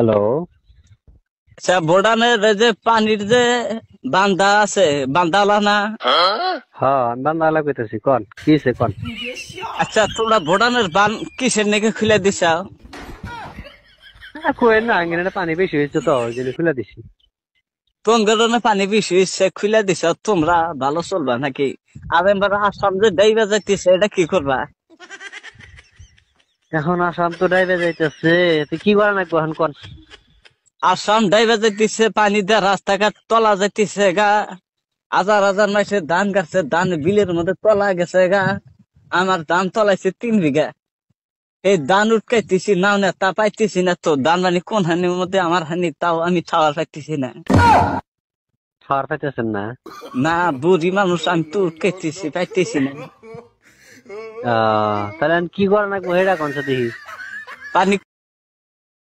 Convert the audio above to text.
Hello. আচ্ছা, ভুটানের এই যে পানির যে বান্ধা আছে, বান্ধালা না? হ্যাঁ, আমি বান্দা কইতেছি, কোন কি হইছে কোন? আচ্ছা, তোমরা ভুটানের বান কিসের নাকি খুলে দিছাও? কই না, আঙ্গিনাটা পানি বেশি হয়েছে তো ওই জন্য খুলে দিছি। কোন ধরনের পানি বেশি হচ্ছে খুলে দিছ? তোমরা ভালো চলবা নাকি? আর এবার আসাম যে ডাইবা যাইতেছে, এটা কি করবা? এখন আসাম তো ডাইবে যাইতেছে, তুই কি করা লাগবো এখন কোন? আসাম ডাইবা যাইতেছে, পানি দিয়ে রাস্তাঘাট তলা যাইতেছে গা। হাজার হাজার মাসে ধান গাছে, ধান বিলের মধ্যে তলা গেছে গা। আমার ধান তলাইছে 3 বিঘা। এই ধান উঠকাইতেছি নাও না, তা পাইতেছি না তো। ধান মানে কোন হানির মধ্যে আমার হানি, তাও আমি খাওয়ার পাইতেছি না। খাওয়ার পাইতেছেন না? না, বুড়ি মানুষ, আমি তো উঠকাইতেছি, পাইতেছি না। তাহলে এখন কি করা লাগবো, হেডা কোন দেখি। পানি